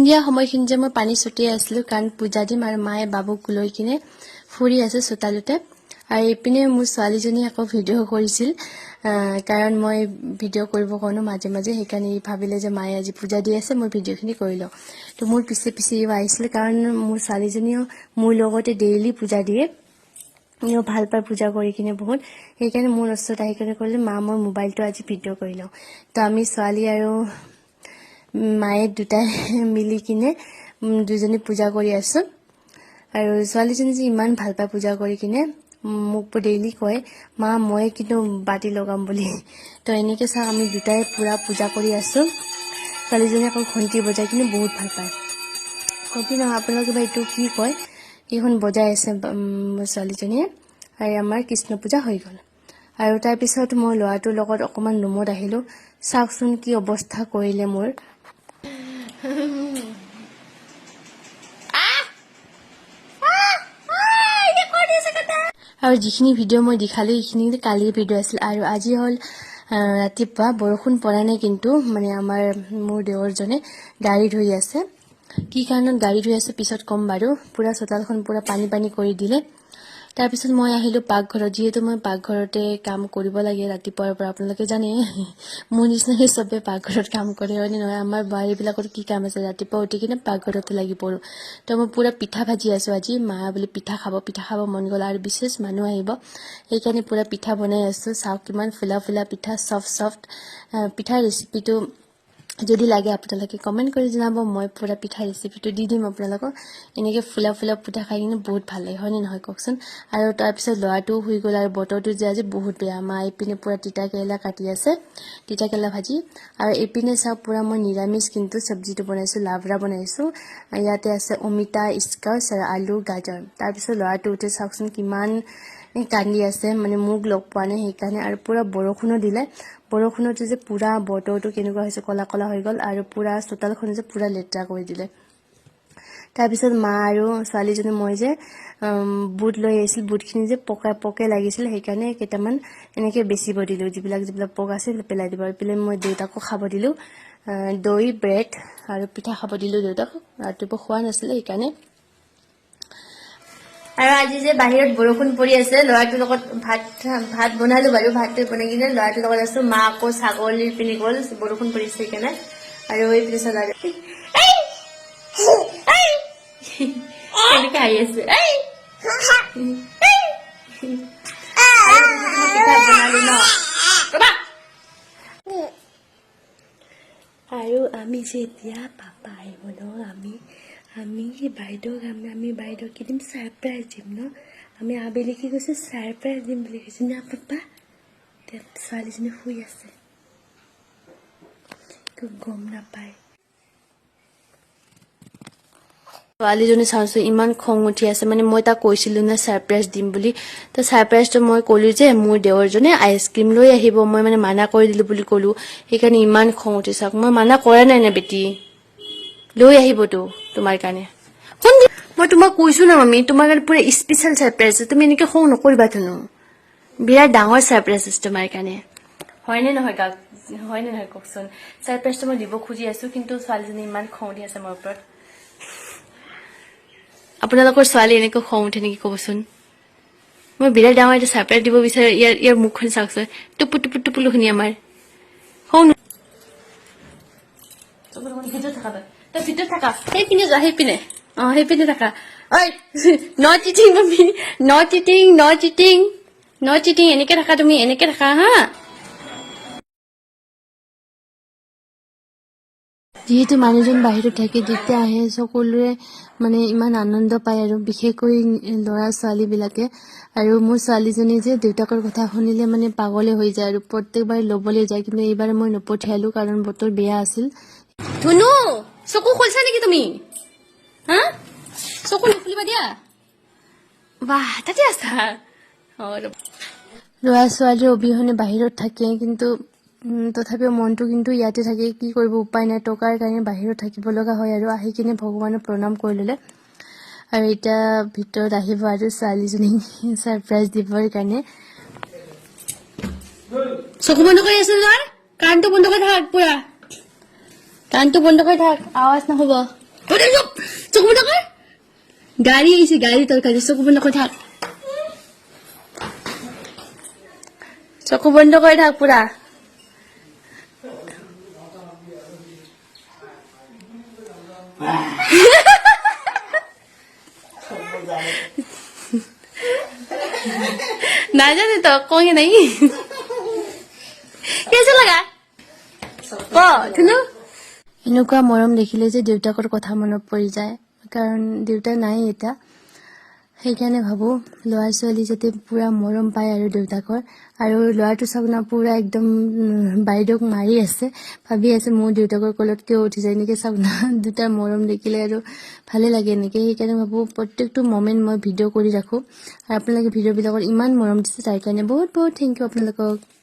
সন্ধিয়া সময়খিনি যে মই পানী ছটিয়াই আছিলো কাৰণ পূজা দিম আৰু মায়ে বাবুক লৈ কিনে ফুৰি আছে চোতালতে আৰু ইপিনে মোৰ ছোৱালীজনী আকৌ ভিডিঅ' কৰিছিল কাৰণ মই ভিডিঅ' কৰিব কনো মাজে মাজে সেইকাৰণে ভাবিলে যে মায়ে আজি পূজা দি আছে মই ভিডিঅ'খিনি কৰি লওঁ তো মোৰ পিছে পিছে আহিছিল কাৰণ মোৰ ছোৱালীজনীও মোৰ লগতে ডেইলি পূজা দিয়ে ইও ভাল পায় পূজা কৰি কিনে বহুত সেইকাৰণে মোৰ ওচৰত আহি কিনে ক'লে মা মই মোবাইলটো আজি ভিডিঅ' কৰি লওঁ তো আমি ছোৱালী আৰু মায়ে দুটাই মিলি কিনে দুজনী পূজা কৰি আছো আৰু ছোৱালীজনী যে ইমান ভাল পায় পূজা কৰি কিনে মোক ডেইলি কয় মা মই কিন্তু বাতি লগাম বুলি তো এনেকৈ চাওক আমি দুটাই পুৰা পূজা কৰি আছো ছোৱালীজনী আকৌ ঘণ্টি বজাই কিনে বহুত ভাল পায় ঘণ্টি নহয় আপোনালোকে বা এইটো কি কয় এইখন বজাই আছে ছোৱালীজনীয়ে আৰু আমাৰ কৃষ্ণ পূজা হৈ গ'ল আৰু তাৰপিছত মই ল'ৰাটোৰ লগত অকণমান ৰুমত আহিলোঁ চাওকচোন কি অৱস্থা কৰিলে মোৰ আৰু যিখিনি ভিডিঅ' মই দেখালোঁ এইখিনি কালিৰ ভিডিঅ' আছিল আৰু আজি হ'ল ৰাতিপুৱা বৰষুণ পৰা নাই কিন্তু মানে আমাৰ মোৰ দেৱৰজনে গাড়ী ধুই আছে কি কাৰণত গাড়ী ধুই আছে পিছত কম বাৰু পুৰা চোতালখন পুৰা পানী পানী কৰি দিলে তাৰপিছত মই আহিলোঁ পাকঘৰত যিহেতু মই পাকঘৰতে কাম কৰিব লাগে ৰাতিপুৱাৰ পৰা আপোনালোকে জানে মোৰ নিচিনাকৈ চবে পাকঘৰত কাম কৰে হয়নে নহয় আমাৰ বোৱাৰীবিলাকৰ কি কাম আছে ৰাতিপুৱা উঠি কিনে পাকঘৰতে লাগি পৰোঁ তো মই পুৰা পিঠা ভাজি আছোঁ আজি মা বুলি পিঠা খাব মন গ'ল আৰু বিশেষ মানুহ আহিব সেইকাৰণে পুৰা পিঠা বনাই আছোঁ চাওক কিমান ফুলা ফুলা পিঠা চফ্ট পিঠাৰ ৰেচিপিটো যদি লাগে আপোনালোকে কমেণ্ট কৰি জনাব মই পুৰা পিঠা ৰেচিপিটো দি দিম আপোনালোকক এনেকৈ ফুলা ফুলা পিঠা খাই কিনে বহুত ভাল লাগে হয়নে নহয় কওকচোন আৰু তাৰপিছত ল'ৰাটোও শুই গ'ল আৰু বতৰটো যে আজি বহুত বেয়া মা এইপিনে পুৰা তিতা কেৰেলা কাটি আছে তিতা কেৰেলা ভাজি আৰু এইপিনে চাওক পুৰা মই নিৰামিষ কিন্তু চব্জিটো বনাইছোঁ লাবৰা বনাইছোঁ ইয়াতে আছে অমিতা স্কচ আৰু আলু গাজৰ তাৰপিছত ল'ৰাটো উঠি চাওকচোন কিমান কান্দি আছে মানে মোক লগ পোৱা নাই সেইকাৰণে আৰু পুৰা বৰষুণো দিলে বৰষুণতে যে পুৰা বতৰটো কেনেকুৱা হৈছে কলা কলা হৈ গ'ল আৰু পুৰা চোতালখন যে পুৰা লেতেৰা কৰি দিলে তাৰপিছত মা আৰু ছোৱালীজনী মই যে বুট লৈ আহিছিল বুটখিনি যে পকে লাগিছিল সেইকাৰণে কেইটামান এনেকৈ বেচিব দিলোঁ যিবিলাক পোক আছে পেলাই দিব আৰু পেলাই মই দেউতাকো খাব দিলোঁ দৈ ব্ৰেড আৰু পিঠা খাব দিলোঁ দেউতাক ৰাতিপুৱা খোৱা নাছিলে সেইকাৰণে আৰু আজি যে বাহিৰত বৰষুণ পৰি আছে ল'ৰাটোৰ লগত ভাত বনালো বাৰু ভাতটো বনাই কিনে ল'ৰাটোৰ লগত আছো মা আকৌ ছাগলীৰ পিনে গ'ল বৰষুণ পৰিছে সেইকাৰণে আৰু এই পিনে ল'ৰা কেনেকৈ আহি আছে আৰু আমি যেতিয়া পাপা আহিব ন আমি বাইদেউক কি দিম ছাৰপ্ৰাইজ দিম ন আমি আবেলি কি কৈছোঁ ছাৰপ্ৰাইজ দিম বুলি কৈছোঁ না পাপা ছোৱালীজনী শুই আছে একো গম নাপায় ছোৱালীজনী চাওঁচোন ইমান খং উঠি আছে মানে মই তাক কৈছিলোঁ না ছাৰপ্ৰাইজ দিম বুলি তো ছাৰপ্ৰাইজটো মই ক'লোঁ যে মোৰ দেৱৰজনে আইচক্ৰীম লৈ আহিব মই মানে মানা কৰি দিলোঁ বুলি ক'লোঁ সেইকাৰণে ইমান খং উঠি চাওক মই মানা কৰা নাই নে বেটি লৈ আহিবতো তোমাৰ কাৰণে মই তোমাক কৈছোঁ না মামী তোমাৰ কাৰণে পুৰা স্পেচিয়েল ছাৰপ্ৰাইজ তুমি এনেকৈ খং নকৰিবা ধনো বিৰাট ডাঙৰ ছাৰপ্ৰাইজ আছে তোমাৰ কাৰণে হয়নে নহয় কওকচোন ছাৰপ্ৰাইজটো মই দিব খুজি আছোঁ কিন্তু ছোৱালীজনী ইমান খং উঠি আছে মোৰ ওপৰত আপোনালোকৰ ছোৱালী এনেকৈ খং উঠে নেকি ক'বচোন মই বিৰাট ডাঙৰ এটা ছাৰপ্ৰাইজ দিব বিচাৰোঁ ইয়াৰ মুখখন চাওকচোন টুপুলো শুনি আমাৰ খং ভিতৰত থাকা তই ভিতৰত থাকা সেইপিনে যোৱা সেইপিনে থাকা ঐ ন চিটিং মামি ন চিটিং এনেকৈ থাকা তুমি এনেকৈ থাকা হা যিহেতু মানুহজন বাহিৰত থাকে যেতিয়া আহে সকলোৰে মানে ইমান আনন্দ পায় আৰু বিশেষকৈ ল'ৰা ছোৱালীবিলাকে আৰু মোৰ ছোৱালীজনী যে দেউতাকৰ কথা শুনিলে মানে পাগলে হৈ যায় আৰু প্ৰত্যেকবাৰ ল'বলৈ যায় কিন্তু এইবাৰ মই নপঠিয়ালোঁ কাৰণ বতৰ বেয়া আছিল ধুনু চকু খুলিছা নেকি তুমি হা চকু নুখুলিবা দিয়া বাহ তাতে আছা ল'ৰা ছোৱালীৰ অবিহনে বাহিৰত থাকে কিন্তু তথাপিও মনটো কিন্তু ইয়াতে থাকে কি কৰিব উপায় নাই টকাৰ কাৰণে বাহিৰত থাকিব লগা হয় আৰু আহি কিনে ভগৱানক প্ৰণাম কৰি ল'লে আৰু এতিয়া ভিতৰত আহিব আৰু ছোৱালীজনীক ছাৰপ্ৰাইজ দিবৰ কাৰণে চকু বন্ধ কৰি আছো কাণটো বন্ধ কৰি থাক পুৰা কাণটো বন্ধ কৰি থাক আৱাজ নহ'ব চকু বন্ধ কৰ গাড়ী আহিছে গাড়ী তৰকাৰী চকু বন্ধ কৰি থাক চকু বন্ধ কৰি থাক পুৰা नाजाने तो कोई नहीं कैसे लगा এনেকুৱা মৰম দেখিলে যে দেউতাকৰ কথা মনত পৰি যায় কাৰণ দেউতা নাই এটা সেইকাৰণে ভাবো ল'ৰা ছোৱালী যাতে পুৰা মৰম পায় আৰু দেউতাকৰ আৰু ল'ৰাটো চাবনা পুৰা একদম বাইদেউক মাৰি আছে ভাবি আছে মোৰ দেউতাকৰ কলত কিয় উঠি যায় নেকি চাবনা দুটাৰ মৰম দেখিলে আৰু ভালে লাগে নেকি সেইকাৰণে ভাবো প্ৰত্যেকটো মোমেন্ট মই ভিডিঅ' কৰি ৰাখো আৰু আপোনালোকে ভিডিঅ'বিলাকত ইমান মৰম দিছে তাৰ কাৰণে বহুত বহুত থেংক ইউ আপোনালোকক